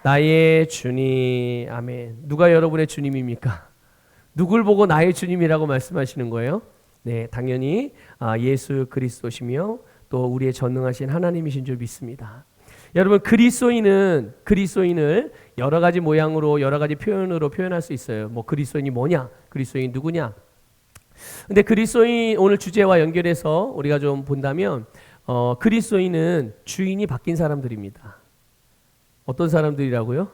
나의 주님. 아멘. 누가 여러분의 주님입니까? 누굴 보고 나의 주님이라고 말씀하시는 거예요? 네, 당연히 예수 그리스도시며 또 우리의 전능하신 하나님이신 줄 믿습니다. 여러분, 그리스도인을 여러 가지 모양으로 여러 가지 표현으로 표현할 수 있어요. 뭐 그리스도인이 뭐냐? 그리스도인이 누구냐? 근데 그리스도인 오늘 주제와 연결해서 우리가 좀 본다면 그리스도인은 주인이 바뀐 사람들입니다. 어떤 사람들이라고요?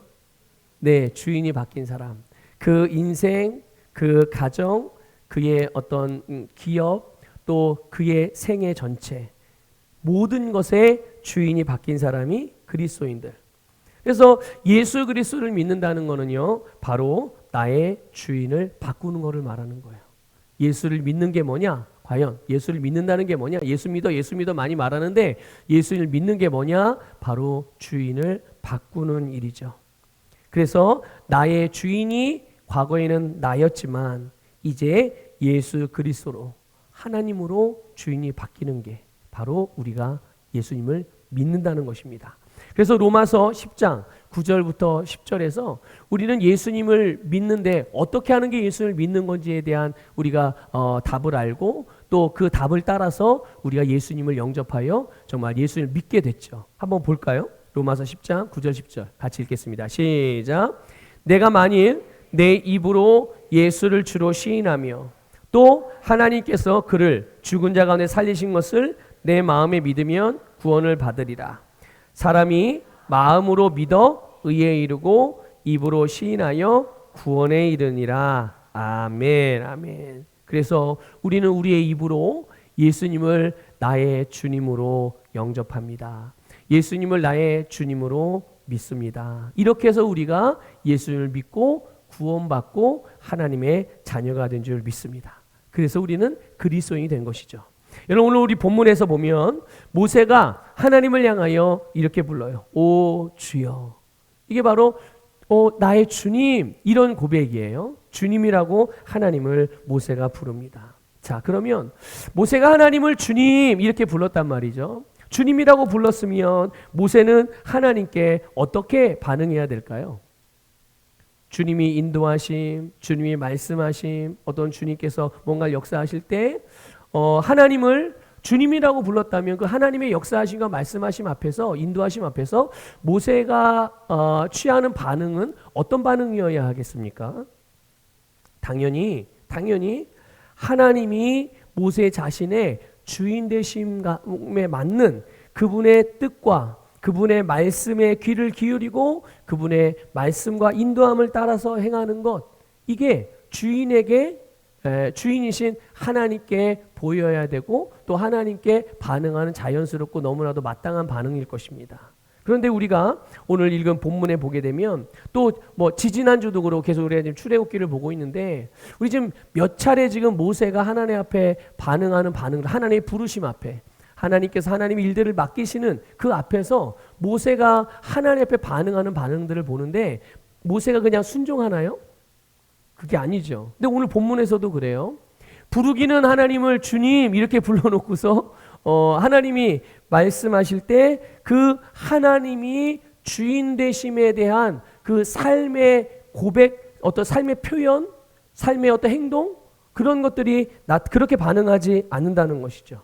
네, 주인이 바뀐 사람. 그 인생, 그 가정, 그의 어떤 기업, 또 그의 생애 전체 모든 것의 주인이 바뀐 사람이 그리스도인들. 그래서 예수 그리스도를 믿는다는 것은요, 바로 나의 주인을 바꾸는 것을 말하는 거예요. 예수를 믿는 게 뭐냐? 과연 예수를 믿는다는 게 뭐냐? 예수 믿어 많이 말하는데 예수를 믿는 게 뭐냐? 바로 주인을 바꾸는 일이죠. 그래서 나의 주인이 과거에는 나였지만 이제 예수 그리스도로 하나님으로 주인이 바뀌는 게 바로 우리가 예수님을 믿는다는 것입니다. 그래서 로마서 10장 9절부터 10절에서 우리는 예수님을 믿는데 어떻게 하는 게 예수님을 믿는 건지에 대한 우리가 답을 알고 또 그 답을 따라서 우리가 예수님을 영접하여 정말 예수님을 믿게 됐죠. 한번 볼까요? 로마서 10장 9절 10절 같이 읽겠습니다. 시작. 내가 만일 내 입으로 예수를 주로 시인하며 또 하나님께서 그를 죽은 자 가운데 살리신 것을 내 마음에 믿으면 구원을 받으리라. 사람이 마음으로 믿어 의에 이르고 입으로 시인하여 구원에 이르니라. 아멘, 아멘. 그래서 우리는 우리의 입으로 예수님을 나의 주님으로 영접합니다. 예수님을 나의 주님으로 믿습니다. 이렇게 해서 우리가 예수님을 믿고 구원받고 하나님의 자녀가 된 줄 믿습니다. 그래서 우리는 그리스도인이 된 것이죠. 여러분, 오늘 우리 본문에서 보면 모세가 하나님을 향하여 이렇게 불러요. 오 주여. 이게 바로 나의 주님, 이런 고백이에요. 주님이라고 하나님을 모세가 부릅니다. 자, 그러면 모세가 하나님을 주님 이렇게 불렀단 말이죠. 주님이라고 불렀으면 모세는 하나님께 어떻게 반응해야 될까요? 주님이 인도하심, 주님이 말씀하심, 어떤 주님께서 뭔가 역사하실 때 하나님을 주님이라고 불렀다면 그 하나님의 역사하심과 말씀하심 앞에서, 인도하심 앞에서 모세가 취하는 반응은 어떤 반응이어야 하겠습니까? 당연히 하나님이 모세 자신의 주인 되심에 맞는 그분의 뜻과 그분의 말씀에 귀를 기울이고 그분의 말씀과 인도함을 따라서 행하는 것, 이게 주인이신 하나님께 보여야 되고 또 하나님께 반응하는 자연스럽고 너무나도 마땅한 반응일 것입니다. 그런데 우리가 오늘 읽은 본문에 보게 되면 또 지지난주도 그렇고 계속 우리가 지금 출애굽기를 보고 있는데 우리 지금 몇 차례 지금 모세가 하나님 앞에 반응하는 반응들, 하나님의 부르심 앞에 하나님께서 하나님의 일들을 맡기시는 그 앞에서 모세가 하나님 앞에 반응하는 반응들을 보는데 모세가 그냥 순종하나요? 그게 아니죠. 근데 오늘 본문에서도 그래요. 부르기는 하나님을 주님 이렇게 불러놓고서 하나님이 말씀하실 때 그 하나님이 주인 되심에 대한 그 삶의 고백, 어떤 삶의 표현, 삶의 어떤 행동, 그런 것들이 그렇게 반응하지 않는다는 것이죠.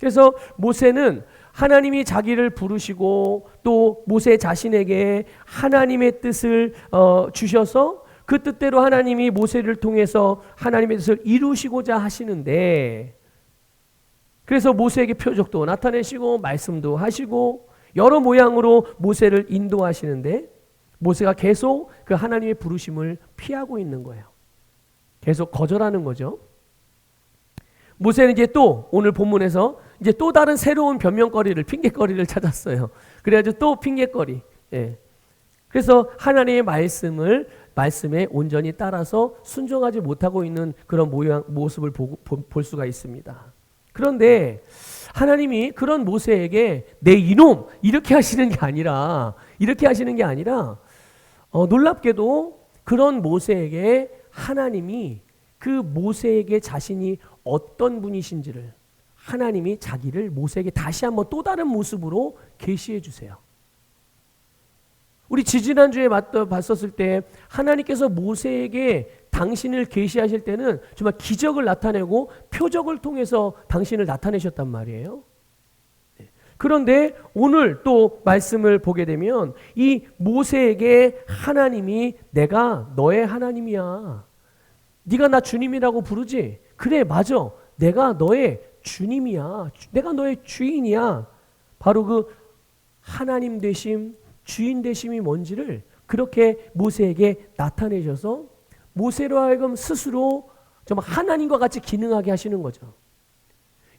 그래서 모세는 하나님이 자기를 부르시고 또 모세 자신에게 하나님의 뜻을 주셔서 그 뜻대로 하나님이 모세를 통해서 하나님의 뜻을 이루시고자 하시는데, 그래서 모세에게 표적도 나타내시고 말씀도 하시고 여러 모양으로 모세를 인도하시는데 모세가 계속 그 하나님의 부르심을 피하고 있는 거예요. 계속 거절하는 거죠. 모세는 이제 또 오늘 본문에서 이제 또 다른 새로운 변명거리를, 핑계거리를 찾았어요. 그래가지고 또 핑계거리. 예. 그래서 하나님의 말씀에 온전히 따라서 순종하지 못하고 있는 그런 모습을 볼 수가 있습니다. 그런데 하나님이 그런 모세에게 내 이놈 이렇게 하시는 게 아니라 놀랍게도 그런 모세에게 하나님이 그 모세에게 자신이 어떤 분이신지를 하나님이 자기를 모세에게 다시 한번 또 다른 모습으로 계시해 주세요. 우리 지지난주에 봤었을 때 하나님께서 모세에게 당신을 계시하실 때는 정말 기적을 나타내고 표적을 통해서 당신을 나타내셨단 말이에요. 그런데 오늘 또 말씀을 보게 되면 이 모세에게 하나님이 내가 너의 하나님이야. 네가 나 주님이라고 부르지? 그래, 맞아. 내가 너의 주님이야. 내가 너의 주인이야. 바로 그 하나님 되심, 주인 되심이 뭔지를 그렇게 모세에게 나타내셔서 모세로 하여금 스스로 정말 하나님과 같이 기능하게 하시는 거죠.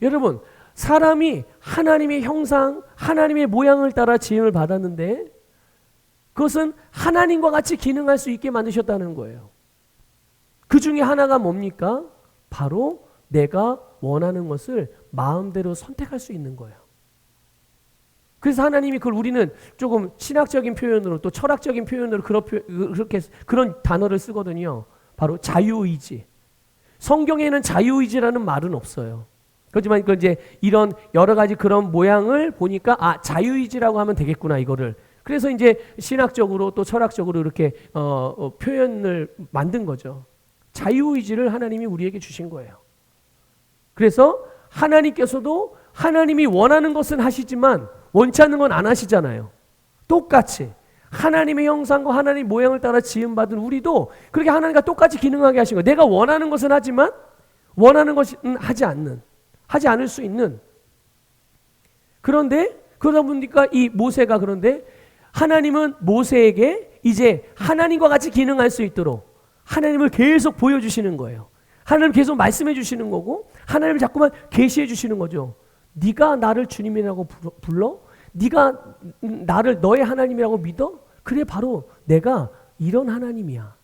여러분, 사람이 하나님의 형상, 하나님의 모양을 따라 지음을 받았는데 그것은 하나님과 같이 기능할 수 있게 만드셨다는 거예요. 그 중에 하나가 뭡니까? 바로 내가 원하는 것을 마음대로 선택할 수 있는 거예요. 그래서 하나님이 그걸 우리는 조금 신학적인 표현으로 또 철학적인 표현으로 그런 단어를 쓰거든요. 바로 자유의지. 성경에는 자유의지라는 말은 없어요. 그렇지만 이제 이런 여러 가지 그런 모양을 보니까 자유의지라고 하면 되겠구나 이거를. 그래서 이제 신학적으로 또 철학적으로 이렇게 표현을 만든 거죠. 자유의지를 하나님이 우리에게 주신 거예요. 그래서 하나님께서도 하나님이 원하는 것은 하시지만 원치 않는 건 안 하시잖아요. 똑같이 하나님의 형상과 하나님의 모양을 따라 지음받은 우리도 그렇게 하나님과 똑같이 기능하게 하신 거예요. 내가 원하는 것은 하지만 원하는 것은 하지 않을 수 있는. 그런데 그러다 보니까 이 모세가 그런데 하나님은 모세에게 이제 하나님과 같이 기능할 수 있도록 하나님을 계속 보여주시는 거예요. 하나님 계속 말씀해 주시는 거고 하나님을 자꾸만 계시해 주시는 거죠. 네가 나를 주님이라고 불러? 네가 나를 너의 하나님이라고 믿어? 그래, 바로 내가 이런 하나님이야.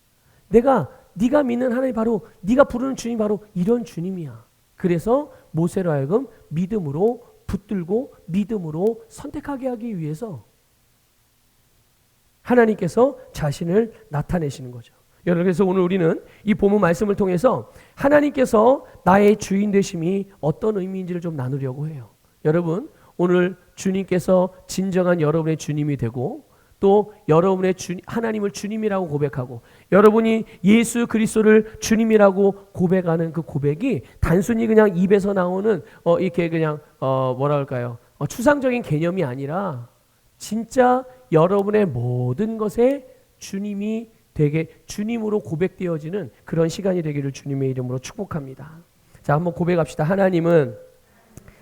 네가 믿는 하나님 바로 네가 부르는 주님 바로 이런 주님이야. 그래서 모세로 하여금 믿음으로 붙들고 믿음으로 선택하게 하기 위해서 하나님께서 자신을 나타내시는 거죠. 여러분, 그래서 오늘 우리는 이 본문 말씀을 통해서 하나님께서 나의 주인 되심이 어떤 의미인지를 좀 나누려고 해요. 여러분, 오늘 주님께서 진정한 여러분의 주님이 되고 또 여러분의 하나님을 주님이라고 고백하고 여러분이 예수 그리스도를 주님이라고 고백하는 그 고백이 단순히 그냥 입에서 나오는 이렇게 그냥 추상적인 개념이 아니라 진짜 여러분의 모든 것에 주님이 되게 주님으로 고백되어지는 그런 시간이 되기를 주님의 이름으로 축복합니다. 자, 한번 고백합시다. 하나님은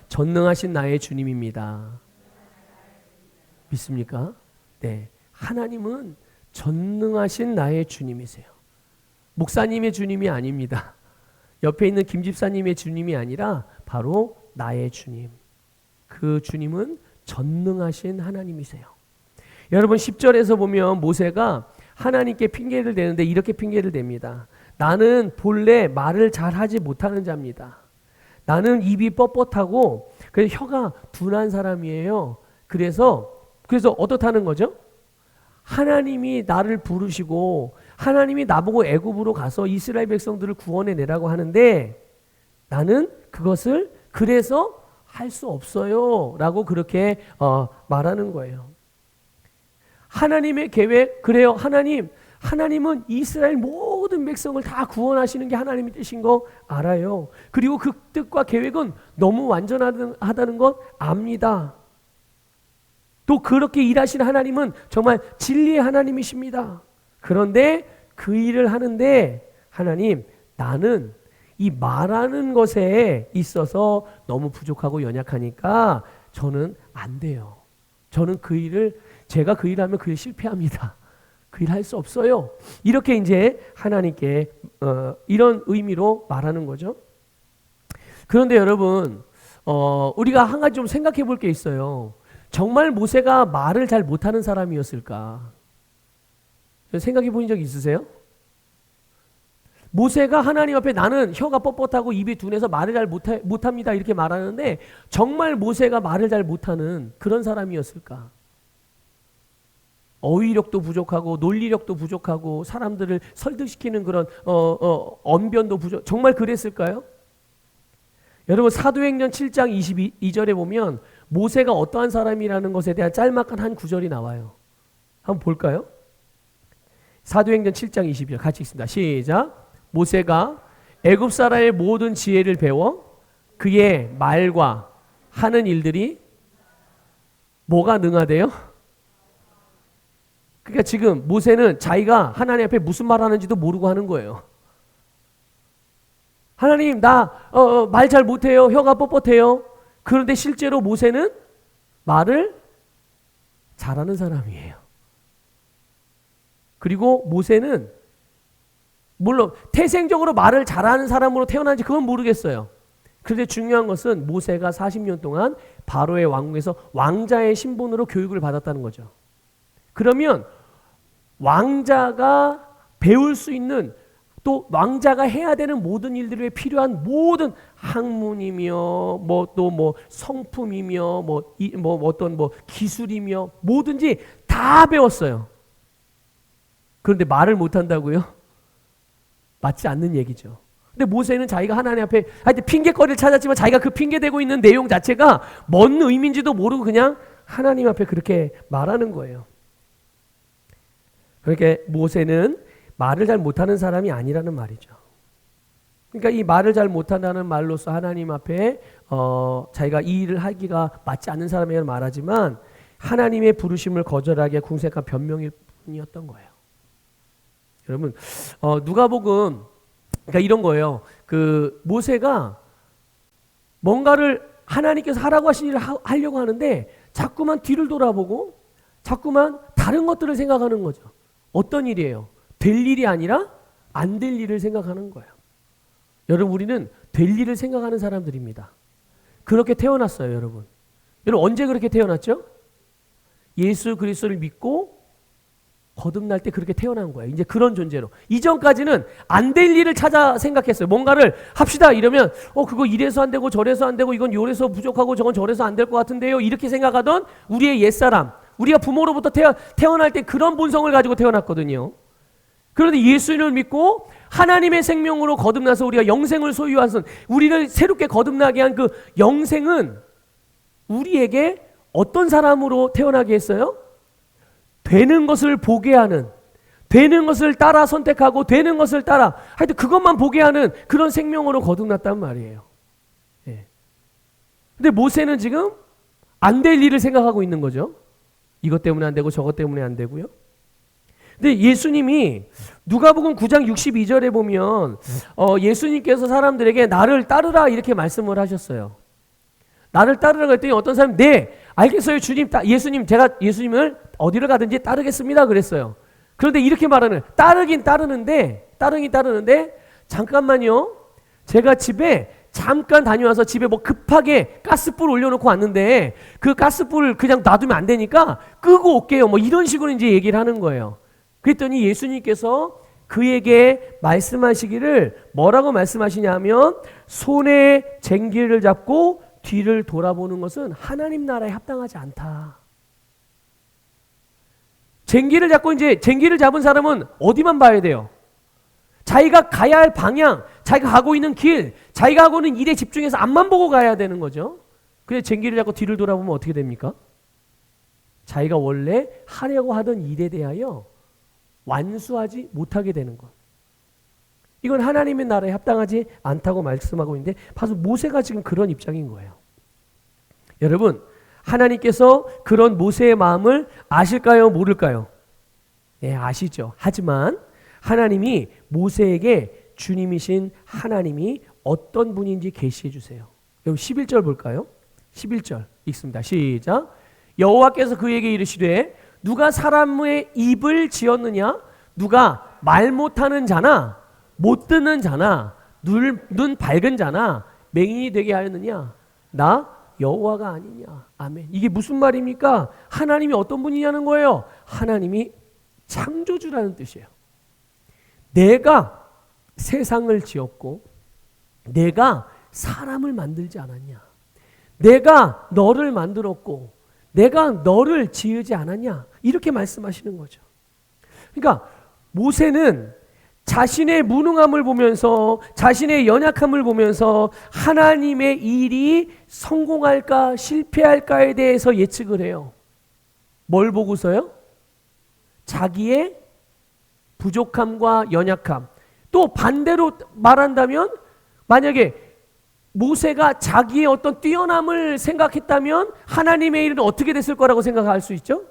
전능하신 나의 주님입니다. 믿습니까? 네, 하나님은 전능하신 나의 주님이세요. 목사님의 주님이 아닙니다. 옆에 있는 김 집사님의 주님이 아니라 바로 나의 주님. 그 주님은 전능하신 하나님이세요. 여러분 10절에서 보면 모세가 하나님께 핑계를 대는데 이렇게 핑계를 댑니다. 나는 본래 말을 잘하지 못하는 자입니다. 나는 입이 뻣뻣하고 그래서 혀가 둔한 사람이에요. 그래서 어떻다는 거죠? 하나님이 나를 부르시고 하나님이 나보고 애굽으로 가서 이스라엘 백성들을 구원해 내라고 하는데 나는 그것을 그래서 할 수 없어요 라고 그렇게 말하는 거예요. 하나님의 계획, 그래요. 하나님은 이스라엘 모든 백성을 다 구원하시는 게 하나님의 뜻인 거 알아요. 그리고 그 뜻과 계획은 너무 완전하다는 것 압니다. 또 그렇게 일하시는 하나님은 정말 진리의 하나님이십니다. 그런데 그 일을 하는데 하나님, 나는 이 말하는 것에 있어서 너무 부족하고 연약하니까 저는 안 돼요. 저는 제가 그 일을 하면 그 일 실패합니다. 그 일 할 수 없어요. 이렇게 이제 하나님께 이런 의미로 말하는 거죠. 그런데 여러분, 우리가 한 가지 좀 생각해 볼 게 있어요. 정말 모세가 말을 잘 못하는 사람이었을까? 생각해 본 적 있으세요? 모세가 하나님 앞에 나는 혀가 뻣뻣하고 입이 둔해서 말을 잘 못합니다 이렇게 말하는데 정말 모세가 말을 잘 못하는 그런 사람이었을까? 어휘력도 부족하고 논리력도 부족하고 사람들을 설득시키는 그런 언변도 정말 그랬을까요? 여러분 사도행전 7장 22절에 보면 모세가 어떠한 사람이라는 것에 대한 짤막한 한 구절이 나와요. 한번 볼까요? 사도행전 7장 20절 같이 읽습니다. 시작. 모세가 애굽 사람의 모든 지혜를 배워 그의 말과 하는 일들이 뭐가 능하대요? 그러니까 지금 모세는 자기가 하나님 앞에 무슨 말 하는지도 모르고 하는 거예요. 하나님 나 말 잘 못해요. 혀가 뻣뻣해요. 그런데 실제로 모세는 말을 잘하는 사람이에요. 그리고 모세는 물론 태생적으로 말을 잘하는 사람으로 태어난지 그건 모르겠어요. 그런데 중요한 것은 모세가 40년 동안 바로의 왕궁에서 왕자의 신분으로 교육을 받았다는 거죠. 그러면 왕자가 배울 수 있는 또 왕자가 해야 되는 모든 일들에 필요한 모든 학문이며 뭐 성품이며 어떤 기술이며 뭐든지 다 배웠어요. 그런데 말을 못 한다고요? 맞지 않는 얘기죠. 근데 모세는 자기가 하나님 앞에 하여튼 핑계거리를 찾았지만 자기가 그 핑계대고 있는 내용 자체가 뭔 의미인지도 모르고 그냥 하나님 앞에 그렇게 말하는 거예요. 그러니까 모세는 말을 잘 못하는 사람이 아니라는 말이죠. 그러니까 이 말을 잘 못한다는 말로서 하나님 앞에 자기가 이 일을 하기가 맞지 않는 사람이라고 말하지만 하나님의 부르심을 거절하기에 궁색한 변명일 뿐이었던 거예요. 여러분 누가복음 그러니까 이런 거예요. 그 모세가 뭔가를 하나님께서 하라고 하신 일을 하려고 하는데 자꾸만 뒤를 돌아보고 자꾸만 다른 것들을 생각하는 거죠. 어떤 일이에요? 될 일이 아니라 안 될 일을 생각하는 거예요. 여러분 우리는 될 일을 생각하는 사람들입니다. 그렇게 태어났어요, 여러분. 여러분 언제 그렇게 태어났죠? 예수 그리스도를 믿고 거듭날 때 그렇게 태어난 거예요. 이제 그런 존재로. 이전까지는 안 될 일을 찾아 생각했어요. 뭔가를 합시다 이러면 그거 이래서 안 되고 저래서 안 되고 이건 요래서 부족하고 저건 저래서 안 될 것 같은데요. 이렇게 생각하던 우리의 옛사람. 우리가 부모로부터 태어날 때 그런 본성을 가지고 태어났거든요. 그런데 예수님을 믿고 하나님의 생명으로 거듭나서 우리가 영생을 소유한 우리를 새롭게 거듭나게 한 그 영생은 우리에게 어떤 사람으로 태어나게 했어요? 되는 것을 보게 하는, 되는 것을 따라 선택하고 되는 것을 따라 하여튼 그것만 보게 하는 그런 생명으로 거듭났단 말이에요. 예. 근데 모세는 지금 안 될 일을 생각하고 있는 거죠. 이것 때문에 안 되고 저것 때문에 안 되고요. 근데 예수님이 누가복음 9장 62절에 보면 예수님께서 사람들에게 나를 따르라 이렇게 말씀을 하셨어요. 나를 따르라고 했더니 어떤 사람이 네 알겠어요 주님 예수님 제가 예수님을 어디를 가든지 따르겠습니다 그랬어요. 그런데 이렇게 말하는 따르긴 따르는데 잠깐만요 제가 집에 잠깐 다녀와서 집에 뭐 급하게 가스불 올려놓고 왔는데 그 가스불을 그냥 놔두면 안 되니까 끄고 올게요 뭐 이런 식으로 이제 얘기를 하는 거예요. 그랬더니 예수님께서 그에게 말씀하시기를 뭐라고 말씀하시냐면 손에 쟁기를 잡고 뒤를 돌아보는 것은 하나님 나라에 합당하지 않다. 쟁기를 잡은 사람은 어디만 봐야 돼요? 자기가 가야 할 방향, 자기가 가고 있는 길, 자기가 하고 있는 일에 집중해서 앞만 보고 가야 되는 거죠. 그래서 쟁기를 잡고 뒤를 돌아보면 어떻게 됩니까? 자기가 원래 하려고 하던 일에 대하여 완수하지 못하게 되는 것. 이건 하나님의 나라에 합당하지 않다고 말씀하고 있는데 바로 모세가 지금 그런 입장인 거예요. 여러분 하나님께서 그런 모세의 마음을 아실까요? 모를까요? 네, 아시죠. 하지만 하나님이 모세에게 주님이신 하나님이 어떤 분인지 계시해 주세요. 여러분 11절 볼까요? 11절 읽습니다. 시작. 여호와께서 그에게 이르시되 누가 사람의 입을 지었느냐? 누가 말 못하는 자나 못 듣는 자나 눈 밝은 자나 맹인이 되게 하였느냐? 나 여호와가 아니냐? 아멘. 이게 무슨 말입니까? 하나님이 어떤 분이냐는 거예요. 하나님이 창조주라는 뜻이에요. 내가 세상을 지었고 내가 사람을 만들지 않았냐? 내가 너를 만들었고 내가 너를 지으지 않았냐? 이렇게 말씀하시는 거죠. 그러니까 모세는 자신의 무능함을 보면서 자신의 연약함을 보면서 하나님의 일이 성공할까 실패할까에 대해서 예측을 해요. 뭘 보고서요? 자기의 부족함과 연약함. 또 반대로 말한다면 만약에 모세가 자기의 어떤 뛰어남을 생각했다면 하나님의 일은 어떻게 됐을 거라고 생각할 수 있죠?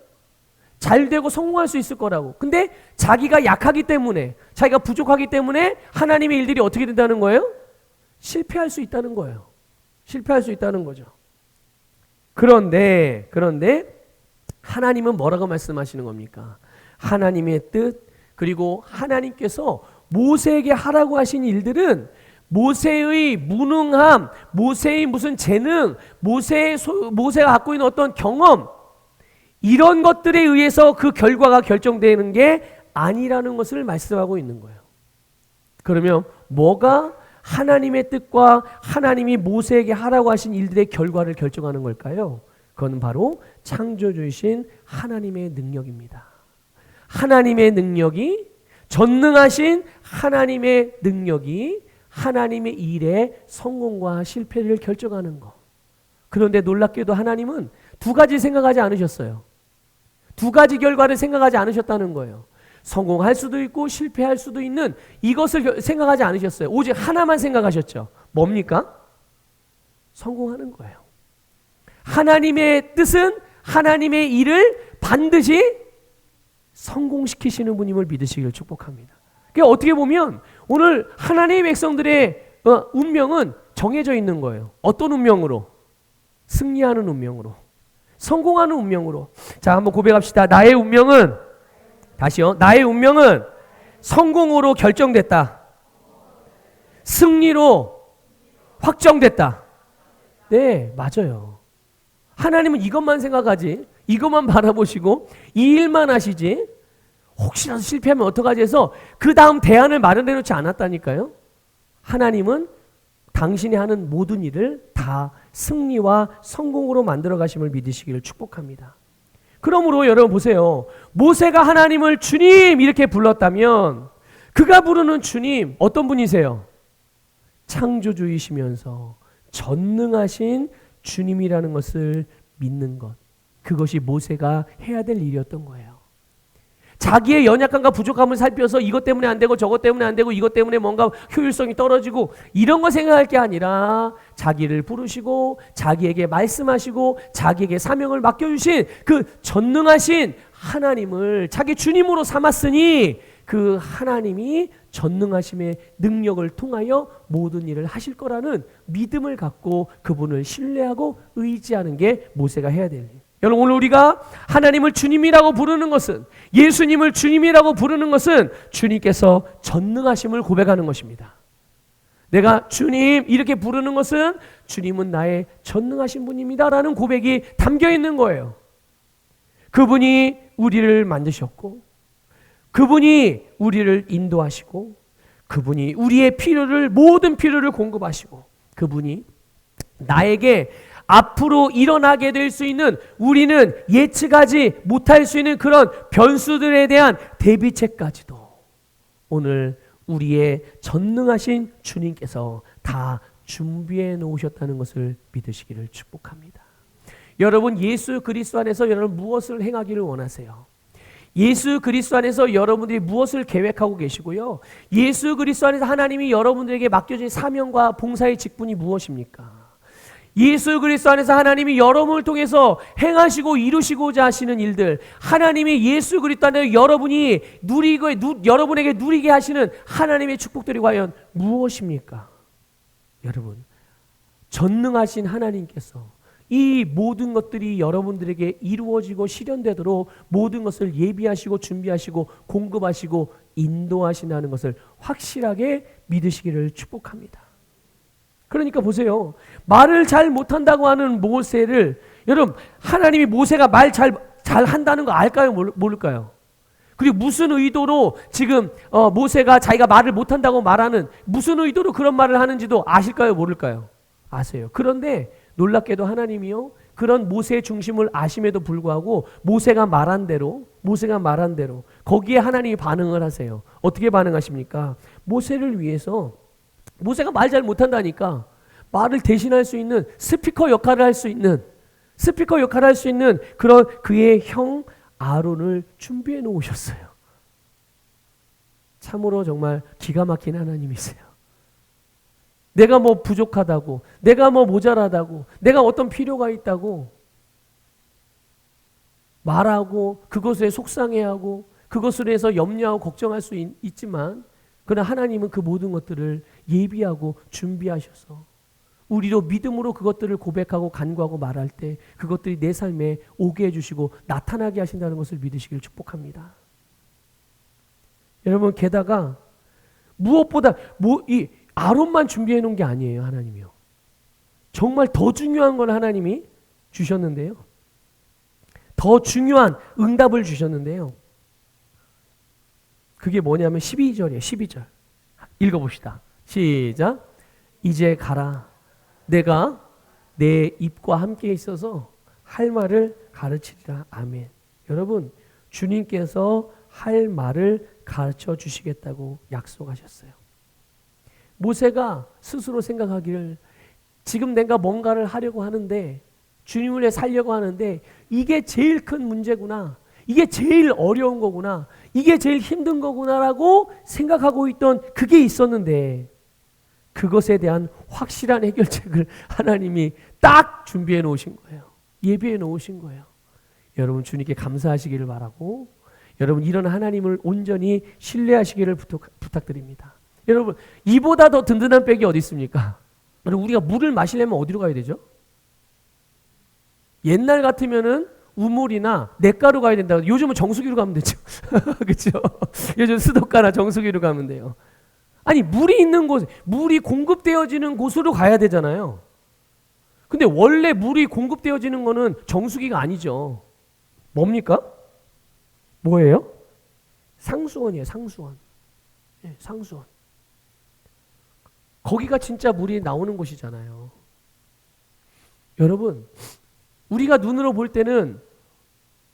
잘 되고 성공할 수 있을 거라고. 근데 자기가 약하기 때문에, 자기가 부족하기 때문에 하나님의 일들이 어떻게 된다는 거예요? 실패할 수 있다는 거예요. 실패할 수 있다는 거죠. 그런데 하나님은 뭐라고 말씀하시는 겁니까? 하나님의 뜻, 그리고 하나님께서 모세에게 하라고 하신 일들은 모세의 무능함, 모세의 무슨 재능, 모세가 갖고 있는 어떤 경험, 이런 것들에 의해서 그 결과가 결정되는 게 아니라는 것을 말씀하고 있는 거예요. 그러면 뭐가 하나님의 뜻과 하나님이 모세에게 하라고 하신 일들의 결과를 결정하는 걸까요? 그건 바로 창조주이신 하나님의 능력입니다. 하나님의 능력이, 전능하신 하나님의 능력이 하나님의 일의 성공과 실패를 결정하는 것. 그런데 놀랍게도 하나님은 두 가지 생각하지 않으셨어요. 두 가지 결과를 생각하지 않으셨다는 거예요. 성공할 수도 있고 실패할 수도 있는 이것을 생각하지 않으셨어요. 오직 하나만 생각하셨죠. 뭡니까? 성공하는 거예요. 하나님의 뜻은 하나님의 일을 반드시 성공시키시는 분임을 믿으시기를 축복합니다. 그러니까 어떻게 보면 오늘 하나님의 백성들의 운명은 정해져 있는 거예요. 어떤 운명으로? 승리하는 운명으로, 성공하는 운명으로. 자, 한번 고백합시다. 나의 운명은, 다시요, 나의 운명은 성공으로 결정됐다. 승리로 확정됐다. 네, 맞아요. 하나님은 이것만 생각하지, 이것만 바라보시고 이 일만 하시지, 혹시라도 실패하면 어떡하지 해서 그 다음 대안을 마련해 놓지 않았다니까요. 하나님은 당신이 하는 모든 일을 다 승리와 성공으로 만들어 가심을 믿으시기를 축복합니다. 그러므로 여러분 보세요. 모세가 하나님을 주님 이렇게 불렀다면 그가 부르는 주님 어떤 분이세요? 창조주이시면서 전능하신 주님이라는 것을 믿는 것. 그것이 모세가 해야 될 일이었던 거예요. 자기의 연약함과 부족함을 살펴서 이것 때문에 안 되고 저것 때문에 안 되고 이것 때문에 뭔가 효율성이 떨어지고 이런 거 생각할 게 아니라 자기를 부르시고 자기에게 말씀하시고 자기에게 사명을 맡겨주신 그 전능하신 하나님을 자기 주님으로 삼았으니 그 하나님이 전능하심의 능력을 통하여 모든 일을 하실 거라는 믿음을 갖고 그분을 신뢰하고 의지하는 게 모세가 해야 될 일. 여러분, 오늘 우리가 하나님을 주님이라고 부르는 것은, 예수님을 주님이라고 부르는 것은 주님께서 전능하심을 고백하는 것입니다. 내가 주님 이렇게 부르는 것은 주님은 나의 전능하신 분입니다 라는 고백이 담겨 있는 거예요. 그분이 우리를 만드셨고, 그분이 우리를 인도하시고, 그분이 우리의 필요를, 모든 필요를 공급하시고, 그분이 나에게 앞으로 일어나게 될 수 있는, 우리는 예측하지 못할 수 있는 그런 변수들에 대한 대비책까지도 오늘 우리의 전능하신 주님께서 다 준비해 놓으셨다는 것을 믿으시기를 축복합니다. 여러분, 예수 그리스도 안에서 여러분 무엇을 행하기를 원하세요? 예수 그리스도 안에서 여러분들이 무엇을 계획하고 계시고요? 예수 그리스도 안에서 하나님이 여러분들에게 맡겨진 사명과 봉사의 직분이 무엇입니까? 예수 그리스도 안에서 하나님이 여러분을 통해서 행하시고 이루시고자 하시는 일들, 하나님이 예수 그리스도 안에서 여러분이 여러분에게 누리게 하시는 하나님의 축복들이 과연 무엇입니까? 여러분, 전능하신 하나님께서 이 모든 것들이 여러분들에게 이루어지고 실현되도록 모든 것을 예비하시고 준비하시고 공급하시고 인도하신다는 것을 확실하게 믿으시기를 축복합니다. 그러니까 보세요. 말을 잘 못한다고 하는 모세를, 여러분, 하나님이 모세가 말 잘 한다는 거 알까요? 모를까요? 그리고 무슨 의도로 지금 모세가 자기가 말을 못한다고 말하는, 무슨 의도로 그런 말을 하는지도 아실까요? 모를까요? 아세요. 그런데 놀랍게도 하나님이요, 그런 모세의 중심을 아심에도 불구하고 모세가 말한 대로 거기에 하나님이 반응을 하세요. 어떻게 반응하십니까? 모세를 위해서, 모세가 말 잘 못한다니까 말을 대신할 수 있는 스피커 역할을 할 수 있는 그런 그의 형 아론을 준비해 놓으셨어요. 참으로 정말 기가 막힌 하나님이세요. 내가 뭐 부족하다고, 내가 뭐 모자라다고, 내가 어떤 필요가 있다고 말하고 그것에 속상해하고 그것을 해서 염려하고 걱정할 수 있지만, 그러나 하나님은 그 모든 것들을 예비하고 준비하셔서 우리로 믿음으로 그것들을 고백하고 간구하고 말할 때 그것들이 내 삶에 오게 해주시고 나타나게 하신다는 것을 믿으시길 축복합니다. 여러분, 게다가 무엇보다 이 아론만 준비해 놓은 게 아니에요. 하나님이요. 정말 더 중요한 걸 하나님이 주셨는데요. 더 중요한 응답을 주셨는데요. 그게 뭐냐면 12절이에요. 12절. 읽어봅시다. 시작. 이제 가라. 내가 내 입과 함께 있어서 할 말을 가르치리라. 아멘. 여러분, 주님께서 할 말을 가르쳐 주시겠다고 약속하셨어요. 모세가 스스로 생각하기를 지금 내가 뭔가를 하려고 하는데, 주님을 위해 살려고 하는데 이게 제일 큰 문제구나, 이게 제일 어려운 거구나, 이게 제일 힘든 거구나라고 생각하고 있던 그게 있었는데, 그것에 대한 확실한 해결책을 하나님이 딱 준비해 놓으신 거예요. 예비해 놓으신 거예요. 여러분, 주님께 감사하시기를 바라고, 여러분 이런 하나님을 온전히 신뢰하시기를 부탁드립니다. 여러분, 이보다 더 든든한 백이 어디 있습니까? 여러분, 우리가 물을 마시려면 어디로 가야 되죠? 옛날 같으면은 우물이나 냇가로 가야 된다. 요즘은 정수기로 가면 되죠. 그렇죠? 요즘 수도가나 정수기로 가면 돼요. 아니, 물이 있는 곳, 물이 공급되어지는 곳으로 가야 되잖아요. 근데 원래 물이 공급되어지는 거는 정수기가 아니죠. 뭡니까? 뭐예요? 상수원이에요. 상수원. 네, 상수원. 거기가 진짜 물이 나오는 곳이잖아요. 여러분, 우리가 눈으로 볼 때는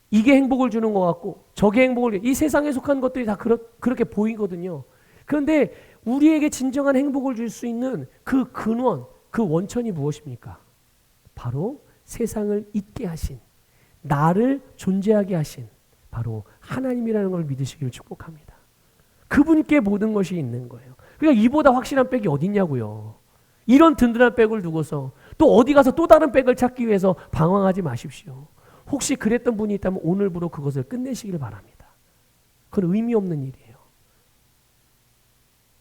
이게 행복을 주는 것 같고 저게 행복을, 이 세상에 속한 것들이 다 그렇게 보이거든요. 그런데 우리에게 진정한 행복을 줄 수 있는 그 근원, 그 원천이 무엇입니까? 바로 세상을 있게 하신, 나를 존재하게 하신 바로 하나님이라는 걸 믿으시기를 축복합니다. 그분께 모든 것이 있는 거예요. 그러니까 이보다 확실한 백이 어디 있냐고요. 이런 든든한 백을 두고서 또 어디 가서 또 다른 백을 찾기 위해서 방황하지 마십시오. 혹시 그랬던 분이 있다면 오늘부로 그것을 끝내시길 바랍니다. 그건 의미 없는 일이에요.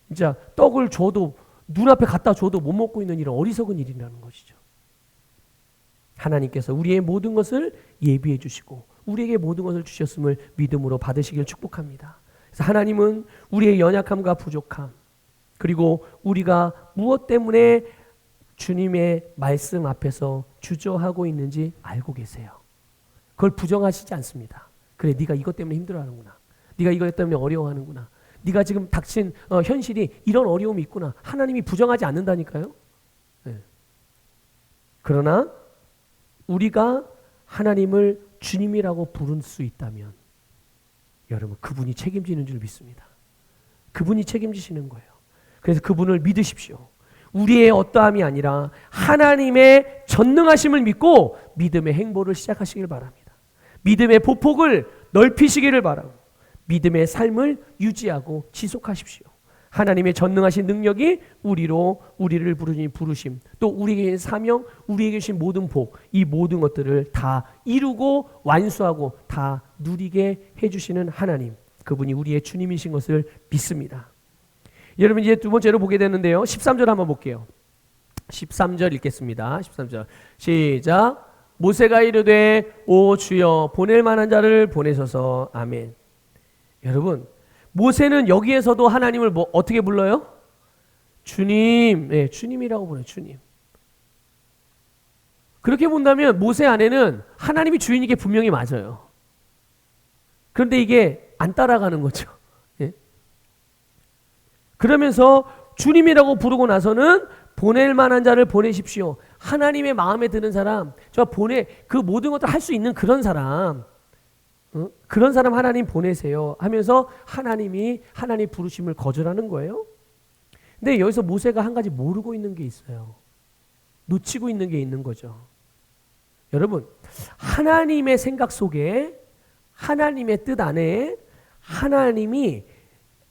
진짜 떡을 줘도, 눈앞에 갖다 줘도 못 먹고 있는 일은 어리석은 일이라는 것이죠. 하나님께서 우리의 모든 것을 예비해 주시고 우리에게 모든 것을 주셨음을 믿음으로 받으시길 축복합니다. 그래서 하나님은 우리의 연약함과 부족함, 그리고 우리가 무엇 때문에 주님의 말씀 앞에서 주저하고 있는지 알고 계세요. 그걸 부정하시지 않습니다. 그래, 네가 이것 때문에 힘들어하는구나, 네가 이것 때문에 어려워하는구나, 네가 지금 닥친 현실이 이런 어려움이 있구나. 하나님이 부정하지 않는다니까요. 네. 그러나 우리가 하나님을 주님이라고 부를 수 있다면 여러분, 그분이 책임지는 줄 믿습니다. 그분이 책임지시는 거예요. 그래서 그분을 믿으십시오. 우리의 어떠함이 아니라 하나님의 전능하심을 믿고 믿음의 행보를 시작하시길 바랍니다. 믿음의 보폭을 넓히시기를 바라고 믿음의 삶을 유지하고 지속하십시오. 하나님의 전능하신 능력이 우리를 부르심, 또 우리에게 있는 사명, 우리에게 주신 모든 복, 이 모든 것들을 다 이루고 완수하고 다 누리게 해주시는 하나님, 그분이 우리의 주님이신 것을 믿습니다. 여러분, 이제 두 번째로 보게 되는데요. 13절 한번 볼게요. 13절 읽겠습니다. 13절 시작. 모세가 이르되 오 주여 보낼 만한 자를 보내소서. 아멘. 여러분, 모세는 여기에서도 하나님을 어떻게 불러요? 주님. 네, 주님이라고 불러요. 주님. 그렇게 본다면 모세 안에는 하나님이 주인이게 분명히 맞아요. 그런데 이게 안 따라가는 거죠. 예? 그러면서 주님이라고 부르고 나서는 보낼 만한 자를 보내십시오. 하나님의 마음에 드는 사람, 그 모든 것들 할 수 있는 그런 사람, 그런 사람 하나님 보내세요 하면서 하나님 부르심을 거절하는 거예요. 근데 여기서 모세가 한 가지 모르고 있는 게 있어요. 놓치고 있는 게 있는 거죠. 여러분, 하나님의 생각 속에 하나님의 뜻 안에 하나님이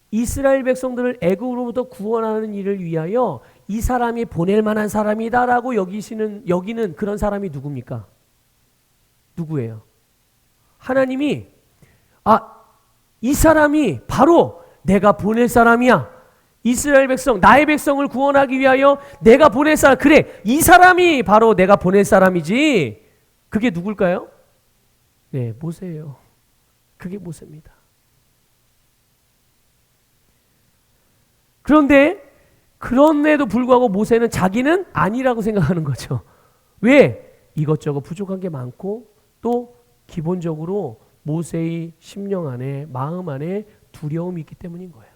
이스라엘 백성들을 애굽으로부터 구원하는 일을 위하여 이 사람이 보낼 만한 사람이다라고 여기는 그런 사람이 누굽니까? 누구예요? 하나님이 이 사람이 바로 내가 보낼 사람이야. 이스라엘 백성, 나의 백성을 구원하기 위하여 내가 보낼 사람. 그래, 이 사람이 바로 내가 보낼 사람이지. 그게 누굴까요? 네, 모세예요. 그게 모세입니다. 그런데도 불구하고 모세는 자기는 아니라고 생각하는 거죠. 왜? 이것저것 부족한 게 많고 또 기본적으로 모세의 심령 안에, 마음 안에 두려움이 있기 때문인 거예요.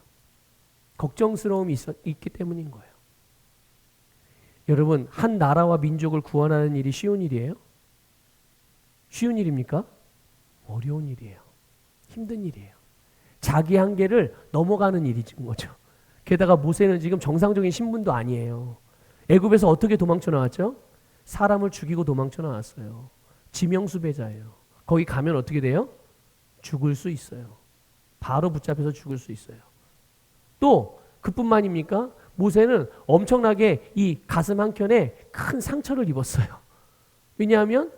걱정스러움이 있기 때문인 거예요. 여러분, 한 나라와 민족을 구원하는 일이 쉬운 일이에요? 쉬운 일입니까? 어려운 일이에요. 힘든 일이에요. 자기 한계를 넘어가는 일인 거죠. 게다가 모세는 지금 정상적인 신분도 아니에요. 애굽에서 어떻게 도망쳐 나왔죠? 사람을 죽이고 도망쳐 나왔어요. 지명수배자예요. 거기 가면 어떻게 돼요? 죽을 수 있어요. 바로 붙잡혀서 죽을 수 있어요. 또 그뿐만입니까? 모세는 엄청나게 이 가슴 한켠에 큰 상처를 입었어요. 왜냐하면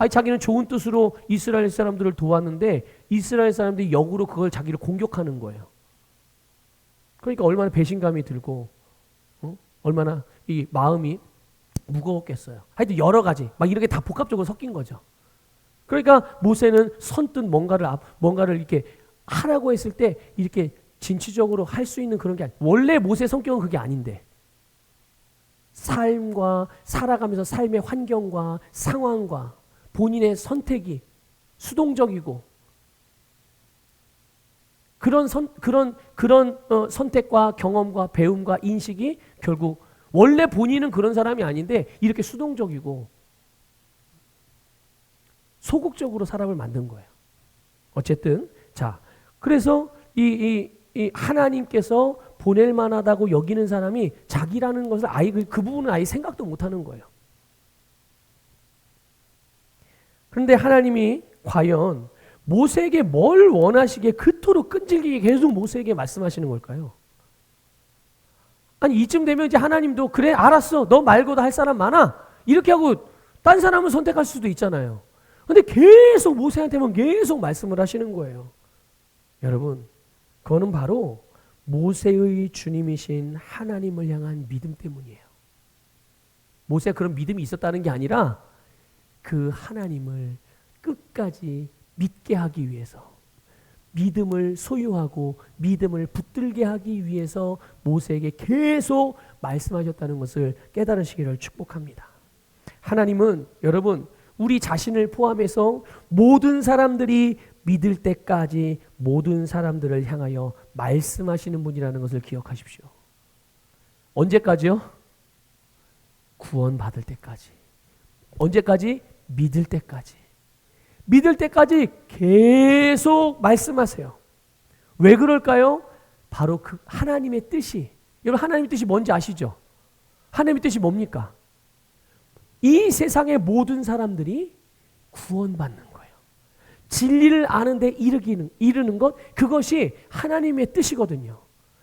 자기는 좋은 뜻으로 이스라엘 사람들을 도왔는데 이스라엘 사람들이 역으로 그걸 자기를 공격하는 거예요. 그러니까 얼마나 배신감이 들고 얼마나 이 마음이 무거웠겠어요. 하여튼 여러 가지 막 이렇게 다 복합적으로 섞인 거죠. 그러니까 모세는 선뜻 뭔가를 이렇게 하라고 했을 때 이렇게 진취적으로 할 수 있는 그런 게 원래 모세 성격은 그게 아닌데 삶과 살아가면서 삶의 환경과 상황과 본인의 선택이 수동적이고 그런 선택과 경험과 배움과 인식이 결국 원래 본인은 그런 사람이 아닌데 이렇게 수동적이고 소극적으로 사람을 만든 거예요. 어쨌든 그래서 이 하나님께서 보낼 만하다고 여기는 사람이 자기라는 것을 그 부분은 아예 생각도 못하는 거예요. 그런데 하나님이 과연 모세에게 뭘 원하시기에 그토록 끈질기게 계속 모세에게 말씀하시는 걸까요? 아니 이쯤 되면 이제 하나님도 그래 알았어 너 말고도 할 사람 많아 이렇게 하고 딴 사람을 선택할 수도 있잖아요. 근데 계속 모세한테만 계속 말씀을 하시는 거예요. 여러분 그거는 바로 모세의 주님이신 하나님을 향한 믿음 때문이에요. 모세가 그런 믿음이 있었다는 게 아니라 그 하나님을 끝까지 믿게 하기 위해서 믿음을 소유하고 믿음을 붙들게 하기 위해서 모세에게 계속 말씀하셨다는 것을 깨달으시기를 축복합니다. 하나님은 여러분 우리 자신을 포함해서 모든 사람들이 믿을 때까지 모든 사람들을 향하여 말씀하시는 분이라는 것을 기억하십시오. 언제까지요? 구원받을 때까지. 언제까지? 믿을 때까지. 믿을 때까지 계속 말씀하세요. 왜 그럴까요? 바로 그 하나님의 뜻이, 여러분 하나님의 뜻이 뭔지 아시죠? 하나님의 뜻이 뭡니까? 이 세상의 모든 사람들이 구원받는 거예요. 진리를 아는데 이르는 것, 그것이 하나님의 뜻이거든요.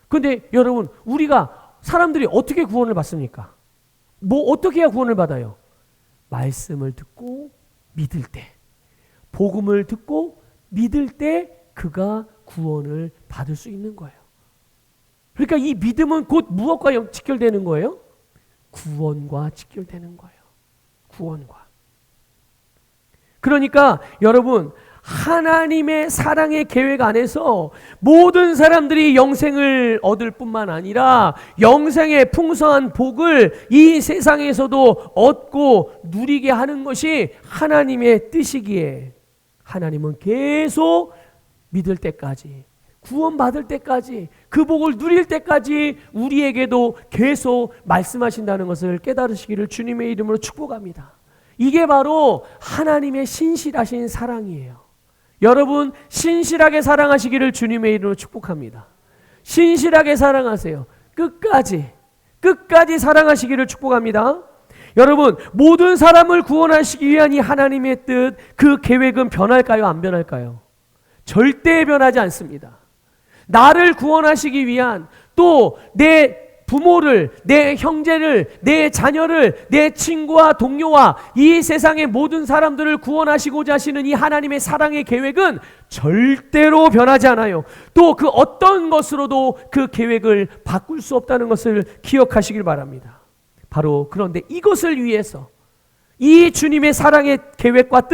그런데 여러분 우리가 사람들이 어떻게 구원을 받습니까? 어떻게 해야 구원을 받아요? 말씀을 듣고 믿을 때, 복음을 듣고 믿을 때 그가 구원을 받을 수 있는 거예요. 그러니까 이 믿음은 곧 무엇과 직결되는 거예요? 구원과 직결되는 거예요. 구원과. 그러니까 여러분 하나님의 사랑의 계획 안에서 모든 사람들이 영생을 얻을 뿐만 아니라 영생의 풍성한 복을 이 세상에서도 얻고 누리게 하는 것이 하나님의 뜻이기에 하나님은 계속 믿을 때까지 구원받을 때까지 그 복을 누릴 때까지 우리에게도 계속 말씀하신다는 것을 깨달으시기를 주님의 이름으로 축복합니다. 이게 바로 하나님의 신실하신 사랑이에요. 여러분 신실하게 사랑하시기를 주님의 이름으로 축복합니다. 신실하게 사랑하세요. 끝까지 사랑하시기를 축복합니다. 여러분 모든 사람을 구원하시기 위한 이 하나님의 뜻, 그 계획은 변할까요? 안 변할까요? 절대 변하지 않습니다. 나를 구원하시기 위한, 또 내 부모를, 내 형제를, 내 자녀를, 내 친구와 동료와 이 세상의 모든 사람들을 구원하시고자 하시는 이 하나님의 사랑의 계획은 절대로 변하지 않아요. 또 그 어떤 것으로도 그 계획을 바꿀 수 없다는 것을 기억하시길 바랍니다. 바로 그런데 이것을 위해서, 이 주님의 사랑의 계획과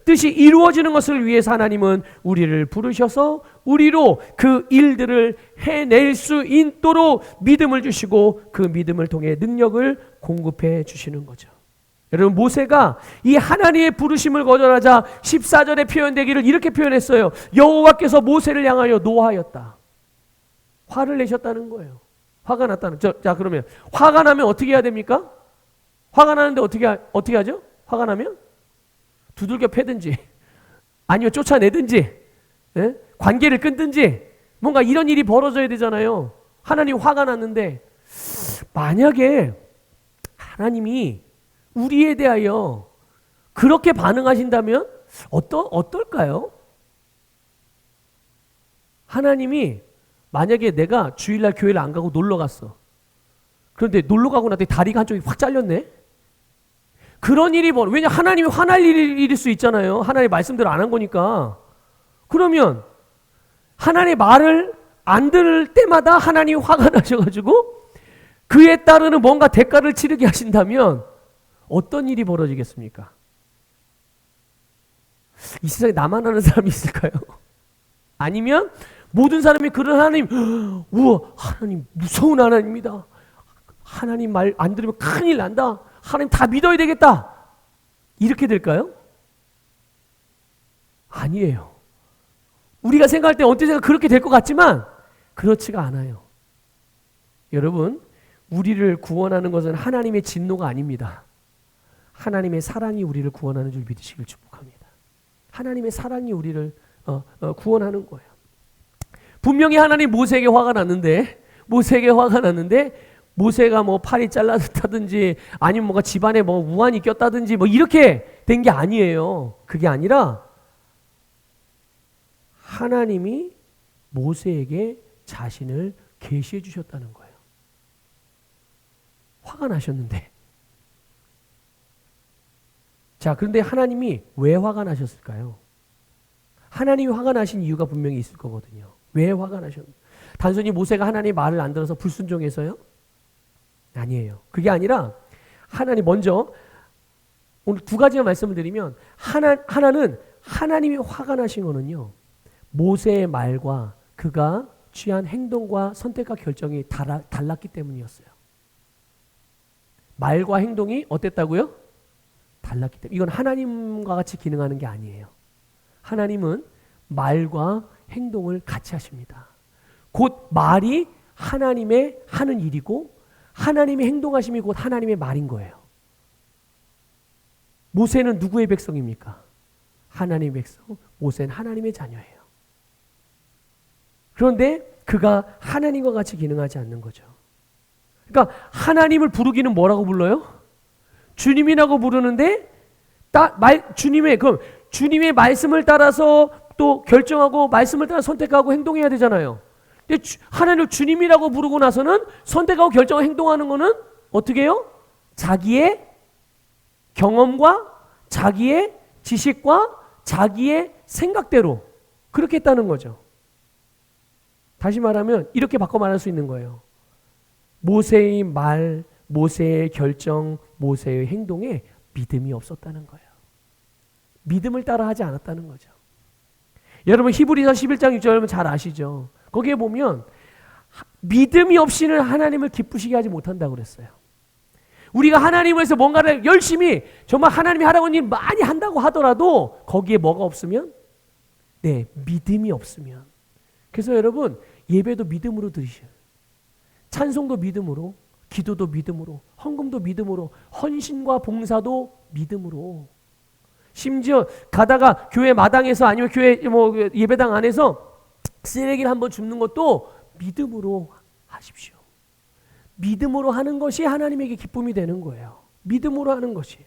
뜻이 이루어지는 것을 위해서 하나님은 우리를 부르셔서 우리로 그 일들을 해낼 수 있도록 믿음을 주시고 그 믿음을 통해 능력을 공급해 주시는 거죠. 여러분, 모세가 이 하나님의 부르심을 거절하자 14절에 표현되기를 이렇게 표현했어요. 여호와께서 모세를 향하여 노하였다. 화를 내셨다는 거예요. 화가 났다는. 자, 그러면 화가 나면 어떻게 해야 됩니까? 화가 나는데 어떻게 하죠? 화가 나면 두들겨 패든지 아니면 쫓아내든지, 예? 관계를 끊든지 뭔가 이런 일이 벌어져야 되잖아요. 하나님 화가 났는데 만약에 하나님이 우리에 대하여 그렇게 반응하신다면 어떨까요? 하나님이 만약에 내가 주일날 교회를 안 가고 놀러 갔어. 그런데 놀러 가고 나더니 다리가 한쪽이 확 잘렸네? 그런 일이 왜냐 하나님이 화날 일일 수 있잖아요. 하나님의 말씀대로 안 한 거니까. 그러면 하나님의 말을 안 들을 때마다 하나님이 화가 나셔가지고 그에 따르는 뭔가 대가를 치르게 하신다면 어떤 일이 벌어지겠습니까? 이 세상에 나만 아는 사람이 있을까요? 아니면 모든 사람이 그런 하나님, 우와, 하나님 무서운 하나님입니다. 하나님 말 안 들으면 큰일 난다. 하나님 다 믿어야 되겠다. 이렇게 될까요? 아니에요. 우리가 생각할 때 언제든가 그렇게 될 것 같지만 그렇지가 않아요. 여러분, 우리를 구원하는 것은 하나님의 진노가 아닙니다. 하나님의 사랑이 우리를 구원하는 줄 믿으시길 축복합니다. 하나님의 사랑이 우리를 구원하는 거예요. 분명히 하나님 모세에게 화가 났는데 모세가 뭐 팔이 잘라졌다든지 아니면 뭔가 집안에 뭐 우환이 꼈다든지 뭐 이렇게 된 게 아니에요. 그게 아니라 하나님이 모세에게 자신을 계시해 주셨다는 거예요. 화가 나셨는데. 자, 그런데 하나님이 왜 화가 나셨을까요? 하나님이 화가 나신 이유가 분명히 있을 거거든요. 왜 화가 나셨나요? 단순히 모세가 하나님의 말을 안 들어서 불순종해서요? 아니에요. 그게 아니라 하나님 먼저 오늘 두 가지만 말씀을 드리면 하나는 하나님이 화가 나신 거는요. 모세의 말과 그가 취한 행동과 선택과 결정이 달랐기 때문이었어요. 말과 행동이 어땠다고요? 달랐기 때문에. 이건 하나님과 같이 기능하는 게 아니에요. 하나님은 말과 행동을 같이 하십니다. 곧 말이 하나님의 하는 일이고 하나님의 행동하심이 곧 하나님의 말인 거예요. 모세는 누구의 백성입니까? 하나님의 백성. 모세는 하나님의 자녀예요. 그런데 그가 하나님과 같이 기능하지 않는 거죠. 그러니까 하나님을 부르기는 뭐라고 불러요? 주님이라고 부르는데 주님의 말씀을 따라서 또 결정하고 말씀을 따라 선택하고 행동해야 되잖아요. 근데 하나님을 주님이라고 부르고 나서는 선택하고 결정하고 행동하는 거는 어떻게 해요? 자기의 경험과 자기의 지식과 자기의 생각대로 그렇게 했다는 거죠. 다시 말하면 이렇게 바꿔 말할 수 있는 거예요. 모세의 말, 모세의 결정, 모세의 행동에 믿음이 없었다는 거예요. 믿음을 따라 하지 않았다는 거죠. 여러분 히브리서 11장 6절 여러분 잘 아시죠? 거기에 보면 믿음이 없이는 하나님을 기쁘시게 하지 못한다고 그랬어요. 우리가 하나님을 위해서 뭔가를 열심히 정말 하나님이 하라고 하는 일 많이 한다고 하더라도 거기에 뭐가 없으면? 네, 믿음이 없으면. 그래서 여러분 예배도 믿음으로 드리셔요. 찬송도 믿음으로, 기도도 믿음으로, 헌금도 믿음으로, 헌신과 봉사도 믿음으로. 심지어 가다가 교회 마당에서 아니면 교회 뭐 예배당 안에서 쓰레기를 한번 줍는 것도 믿음으로 하십시오. 믿음으로 하는 것이 하나님에게 기쁨이 되는 거예요. 믿음으로 하는 것이.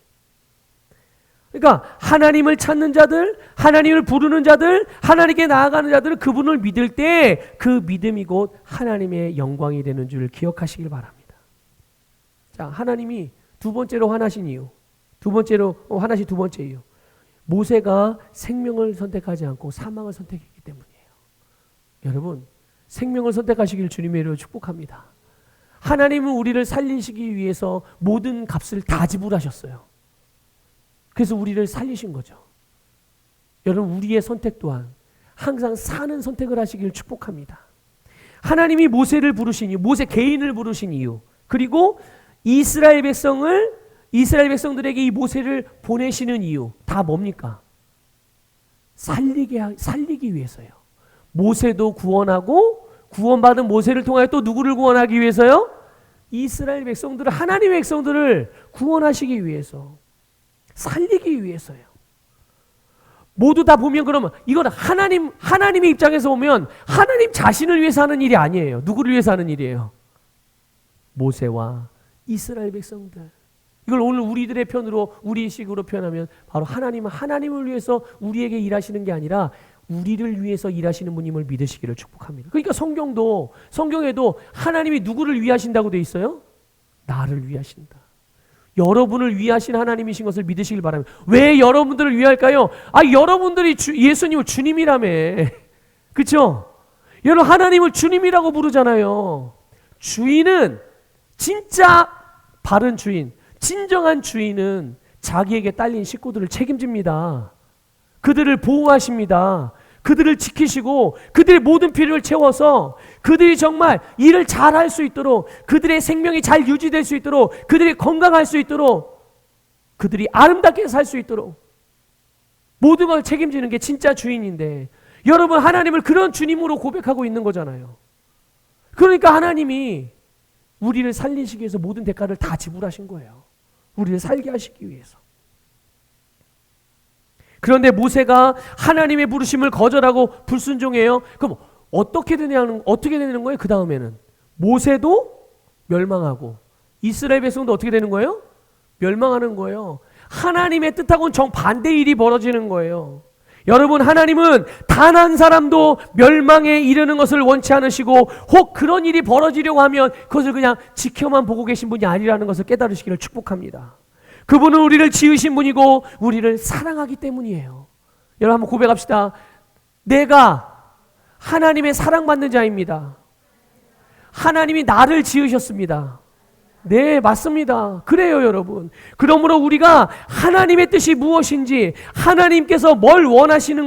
그러니까 하나님을 찾는 자들, 하나님을 부르는 자들, 하나님께 나아가는 자들은 그분을 믿을 때 그 믿음이 곧 하나님의 영광이 되는 줄 기억하시길 바랍니다. 자, 하나님이 두 번째로 화나신 이유, 두 번째 이유. 모세가 생명을 선택하지 않고 사망을 선택했기 때문이에요. 여러분, 생명을 선택하시길 주님의 이름으로 축복합니다. 하나님은 우리를 살리시기 위해서 모든 값을 다 지불하셨어요. 그래서 우리를 살리신 거죠. 여러분, 우리의 선택 또한 항상 사는 선택을 하시길 축복합니다. 하나님이 모세를 부르신 이유, 모세 개인을 부르신 이유, 그리고 이스라엘 백성들에게 이 모세를 보내시는 이유, 다 뭡니까? 살리기 위해서요. 모세도 구원하고 구원받은 모세를 통하여 또 누구를 구원하기 위해서요? 이스라엘 백성들을, 하나님의 백성들을 구원하시기 위해서, 살리기 위해서요. 모두 다 보면 그러면 이건 하나님의 입장에서 보면 하나님 자신을 위해서 하는 일이 아니에요. 누구를 위해서 하는 일이에요? 모세와 이스라엘 백성들. 이걸 오늘 우리들의 편으로, 우리식으로 표현하면 바로 하나님은 하나님을 위해서 우리에게 일하시는 게 아니라 우리를 위해서 일하시는 분임을 믿으시기를 축복합니다. 그러니까 성경에도 하나님이 누구를 위하신다고 돼 있어요? 나를 위하신다. 여러분을 위하신 하나님이신 것을 믿으시길 바랍니다. 왜 여러분들을 위할까요? 여러분들이 예수님을 주님이라며. 그렇죠? 여러분, 하나님을 주님이라고 부르잖아요. 주인은, 진짜 바른 주인, 진정한 주인은 자기에게 딸린 식구들을 책임집니다. 그들을 보호하십니다. 그들을 지키시고 그들의 모든 필요를 채워서 그들이 정말 일을 잘 할 수 있도록, 그들의 생명이 잘 유지될 수 있도록, 그들이 건강할 수 있도록, 그들이 아름답게 살 수 있도록 모든 걸 책임지는 게 진짜 주인인데, 여러분, 하나님을 그런 주님으로 고백하고 있는 거잖아요. 그러니까 하나님이 우리를 살리시기 위해서 모든 대가를 다 지불하신 거예요. 우리를 살게 하시기 위해서. 그런데 모세가 하나님의 부르심을 거절하고 불순종해요. 그럼 어떻게 되는 거예요? 그 다음에는 모세도 멸망하고 이스라엘 백성도 어떻게 되는 거예요? 멸망하는 거예요. 하나님의 뜻하고는 정반대의 일이 벌어지는 거예요. 여러분, 하나님은 단 한 사람도 멸망에 이르는 것을 원치 않으시고, 혹 그런 일이 벌어지려고 하면 그것을 그냥 지켜만 보고 계신 분이 아니라는 것을 깨달으시기를 축복합니다. 그분은 우리를 지으신 분이고 우리를 사랑하기 때문이에요. 여러분, 한번 고백합시다. 내가 하나님의 사랑받는 자입니다. 하나님이 나를 지으셨습니다. 네, 맞습니다. 그래요, 여러분. 그러므로 우리가 하나님의 뜻이 무엇인지, 하나님께서 뭘 원하시는지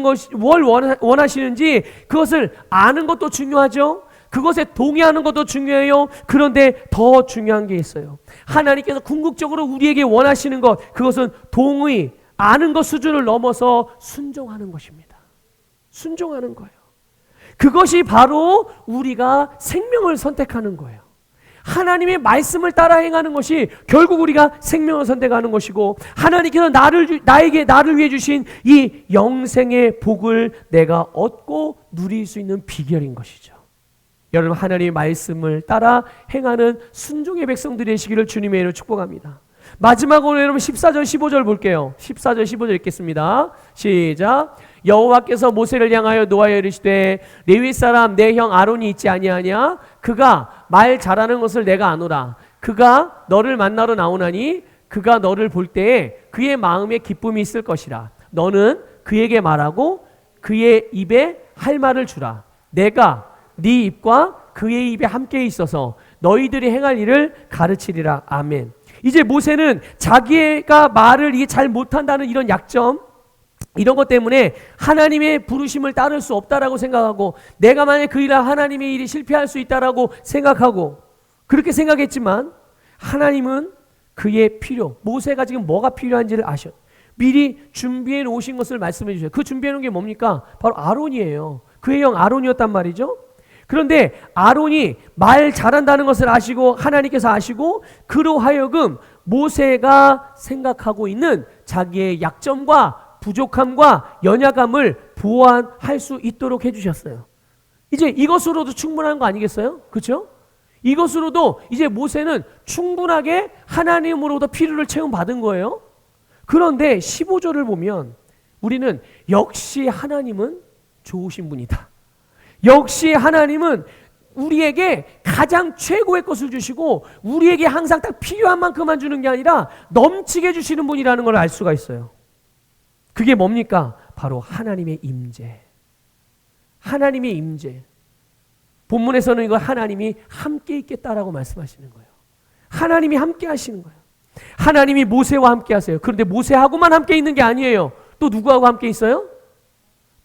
그것을 아는 것도 중요하죠. 그것에 동의하는 것도 중요해요. 그런데 더 중요한 게 있어요. 하나님께서 궁극적으로 우리에게 원하시는 것, 그것은 동의, 아는 것 수준을 넘어서 순종하는 것입니다. 순종하는 거예요. 그것이 바로 우리가 생명을 선택하는 거예요. 하나님의 말씀을 따라 행하는 것이 결국 우리가 생명을 선택하는 것이고, 하나님께서 나를 위해 주신 이 영생의 복을 내가 얻고 누릴 수 있는 비결인 것이죠. 여러분, 하나님의 말씀을 따라 행하는 순종의 백성들이 되시기를 주님의 이름으로 축복합니다. 마지막으로 여러분 14절 15절 볼게요. 14절 15절 읽겠습니다. 시작. 여호와께서 모세를 향하여 노하여 이르시되 레위 사람 내 형 아론이 있지 아니하냐? 그가 말 잘하는 것을 내가 아노라. 그가 너를 만나러 나오나니 그가 너를 볼 때에 그의 마음에 기쁨이 있을 것이라. 너는 그에게 말하고 그의 입에 할 말을 주라. 내가 네 입과 그의 입에 함께 있어서 너희들이 행할 일을 가르치리라. 아멘. 이제 모세는 자기가 말을 잘 못한다는 이런 약점, 이런 것 때문에 하나님의 부르심을 따를 수 없다라고 생각하고, 내가 만약 그 일을 하나님의 일이 실패할 수 있다라고 생각하고 그렇게 생각했지만, 하나님은 그의 필요, 모세가 지금 뭐가 필요한지를 아셔. 미리 준비해 놓으신 것을 말씀해 주셔요. 그 준비해 놓은 게 뭡니까? 바로 아론이에요. 그의 형 아론이었단 말이죠. 그런데 아론이 말 잘한다는 것을 아시고, 하나님께서 아시고, 그로 하여금 모세가 생각하고 있는 자기의 약점과 부족함과 연약함을 보완할 수 있도록 해주셨어요. 이제 이것으로도 충분한 거 아니겠어요? 그렇죠? 이것으로도 이제 모세는 충분하게 하나님으로부터 필요를 채움받은 거예요. 그런데 15절을 보면 우리는 역시 하나님은 좋으신 분이다. 역시 하나님은 우리에게 가장 최고의 것을 주시고 우리에게 항상 딱 필요한 만큼만 주는 게 아니라 넘치게 주시는 분이라는 걸 알 수가 있어요. 그게 뭡니까? 바로 하나님의 임재. 하나님의 임재. 본문에서는 이거 하나님이 함께 있겠다라고 말씀하시는 거예요. 하나님이 함께 하시는 거예요. 하나님이 모세와 함께 하세요. 그런데 모세하고만 함께 있는 게 아니에요. 또 누구하고 함께 있어요?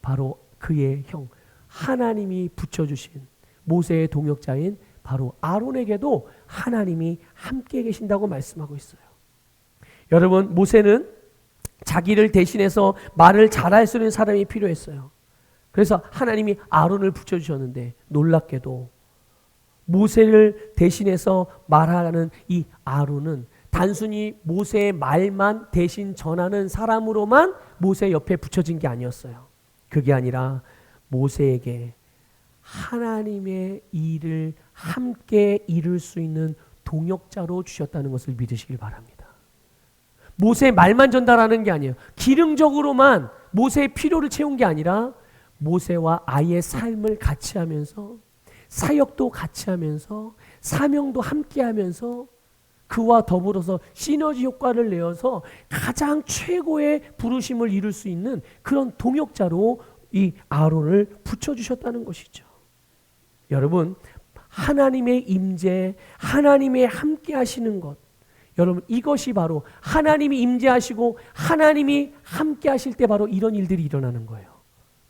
바로 그의 형 하나님이 붙여주신 모세의 동역자인 바로 아론에게도 하나님이 함께 계신다고 말씀하고 있어요. 여러분, 모세는 자기를 대신해서 말을 잘할 수 있는 사람이 필요했어요. 그래서 하나님이 아론을 붙여주셨는데 놀랍게도 모세를 대신해서 말하는 이 아론은 단순히 모세의 말만 대신 전하는 사람으로만 모세 옆에 붙여진 게 아니었어요. 그게 아니라 모세에게 하나님의 일을 함께 이룰 수 있는 동역자로 주셨다는 것을 믿으시길 바랍니다. 모세의 말만 전달하는 게 아니에요. 기능적으로만 모세의 필요를 채운 게 아니라 모세와 아이의 삶을 같이 하면서 사역도 같이 하면서 사명도 함께 하면서 그와 더불어서 시너지 효과를 내어서 가장 최고의 부르심을 이룰 수 있는 그런 동역자로 이 아론을 붙여주셨다는 것이죠. 여러분, 하나님의 임재, 하나님의 함께 하시는 것, 여러분 이것이 바로 하나님이 임재하시고 하나님이 함께 하실 때 바로 이런 일들이 일어나는 거예요.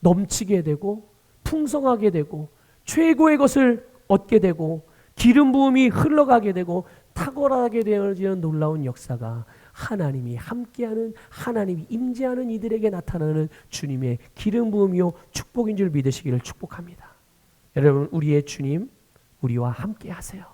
넘치게 되고 풍성하게 되고 최고의 것을 얻게 되고 기름 부음이 흘러가게 되고 탁월하게 되어지는 놀라운 역사가 하나님이 함께하는 하나님이 임재하는 이들에게 나타나는 주님의 기름 부음이요 축복인 줄 믿으시기를 축복합니다. 여러분, 우리의 주님 우리와 함께 하세요.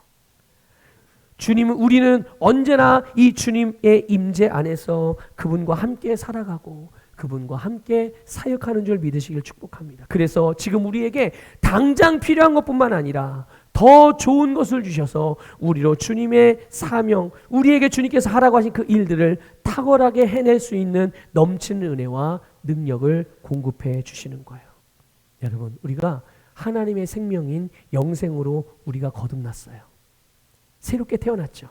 주님은 우리는 언제나 이 주님의 임재 안에서 그분과 함께 살아가고 그분과 함께 사역하는 줄 믿으시길 축복합니다. 그래서 지금 우리에게 당장 필요한 것뿐만 아니라 더 좋은 것을 주셔서 우리로 주님의 사명, 우리에게 주님께서 하라고 하신 그 일들을 탁월하게 해낼 수 있는 넘치는 은혜와 능력을 공급해 주시는 거예요. 여러분, 우리가 하나님의 생명인 영생으로 우리가 거듭났어요. 새롭게 태어났죠.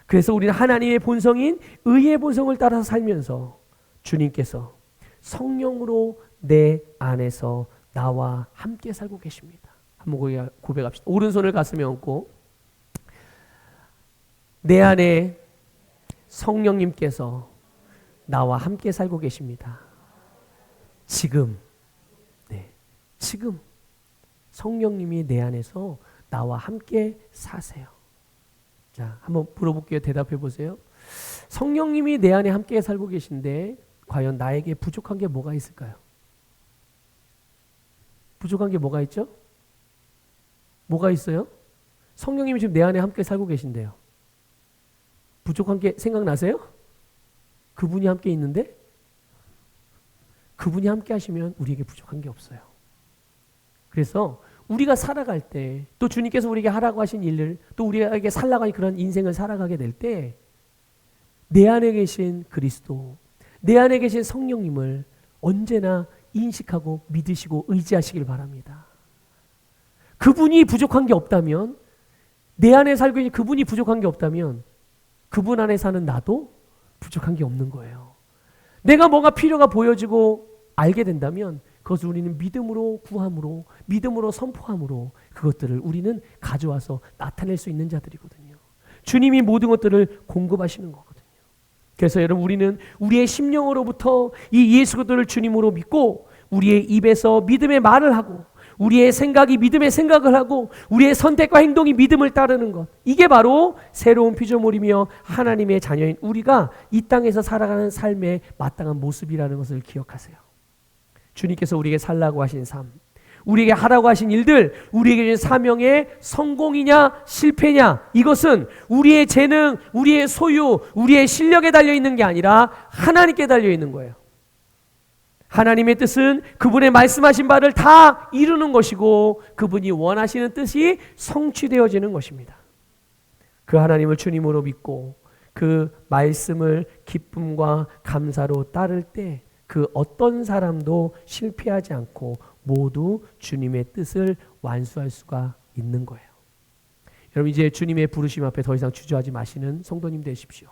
그래서 우리는 하나님의 본성인 의의 본성을 따라서 살면서 주님께서 성령으로 내 안에서 나와 함께 살고 계십니다. 한번 고백합시다. 오른손을 가슴에 얹고 내 안에 성령님께서 나와 함께 살고 계십니다. 지금, 지금 성령님이 내 안에서 나와 함께 사세요. 자, 한번 물어볼게요. 대답해 보세요. 성령님이 내 안에 함께 살고 계신데 과연 나에게 부족한 게 뭐가 있을까요? 부족한 게 뭐가 있죠? 뭐가 있어요? 성령님이 지금 내 안에 함께 살고 계신데요. 부족한 게 생각나세요? 그분이 함께 있는데 그분이 함께 하시면 우리에게 부족한 게 없어요. 그래서 우리가 살아갈 때 또 주님께서 우리에게 하라고 하신 일을 또 우리에게 살라고 하는 그런 인생을 살아가게 될 때 내 안에 계신 그리스도, 내 안에 계신 성령님을 언제나 인식하고 믿으시고 의지하시길 바랍니다. 그분이 부족한 게 없다면, 내 안에 살고 있는 그분이 부족한 게 없다면 그분 안에 사는 나도 부족한 게 없는 거예요. 내가 뭐가 필요가 보여지고 알게 된다면 그것을 우리는 믿음으로 구함으로, 믿음으로 선포함으로 그것들을 우리는 가져와서 나타낼 수 있는 자들이거든요. 주님이 모든 것들을 공급하시는 거거든요. 그래서 여러분, 우리는 우리의 심령으로부터 이 예수 그리스도를 주님으로 믿고 우리의 입에서 믿음의 말을 하고 우리의 생각이 믿음의 생각을 하고 우리의 선택과 행동이 믿음을 따르는 것, 이게 바로 새로운 피조물이며 하나님의 자녀인 우리가 이 땅에서 살아가는 삶의 마땅한 모습이라는 것을 기억하세요. 주님께서 우리에게 살라고 하신 삶, 우리에게 하라고 하신 일들, 우리에게 주신 사명의 성공이냐 실패냐, 이것은 우리의 재능, 우리의 소유, 우리의 실력에 달려있는 게 아니라 하나님께 달려있는 거예요. 하나님의 뜻은 그분의 말씀하신 바를 다 이루는 것이고 그분이 원하시는 뜻이 성취되어지는 것입니다. 그 하나님을 주님으로 믿고 그 말씀을 기쁨과 감사로 따를 때 그 어떤 사람도 실패하지 않고 모두 주님의 뜻을 완수할 수가 있는 거예요. 여러분 이제 주님의 부르심 앞에 더 이상 주저하지 마시는 성도님 되십시오.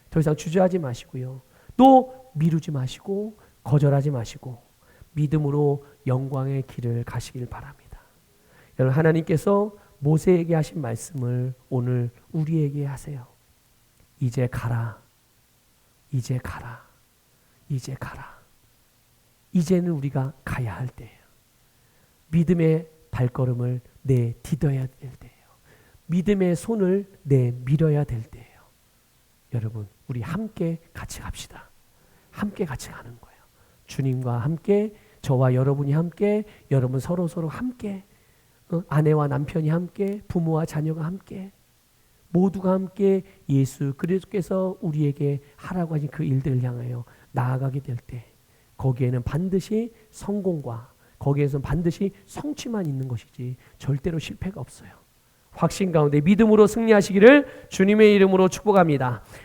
더 이상 주저하지 마시고요. 또 미루지 마시고 거절하지 마시고 믿음으로 영광의 길을 가시길 바랍니다. 여러분 하나님께서 모세에게 하신 말씀을 오늘 우리에게 하세요. 이제 가라. 이제 가라. 이제 가라. 이제는 우리가 가야 할 때예요. 믿음의 발걸음을 내디뎌야 될 때예요. 믿음의 손을 내밀어야 될 때예요. 여러분 우리 함께 같이 갑시다. 함께 같이 가는 거예요. 주님과 함께, 저와 여러분이 함께, 여러분 서로 함께, 아내와 남편이 함께, 부모와 자녀가 함께, 모두가 함께 예수 그리스도께서 우리에게 하라고 하신 그 일들을 향하여 나아가게 될 때 거기에는 반드시 성공과 거기에서는 반드시 성취만 있는 것이지 절대로 실패가 없어요. 확신 가운데 믿음으로 승리하시기를 주님의 이름으로 축복합니다.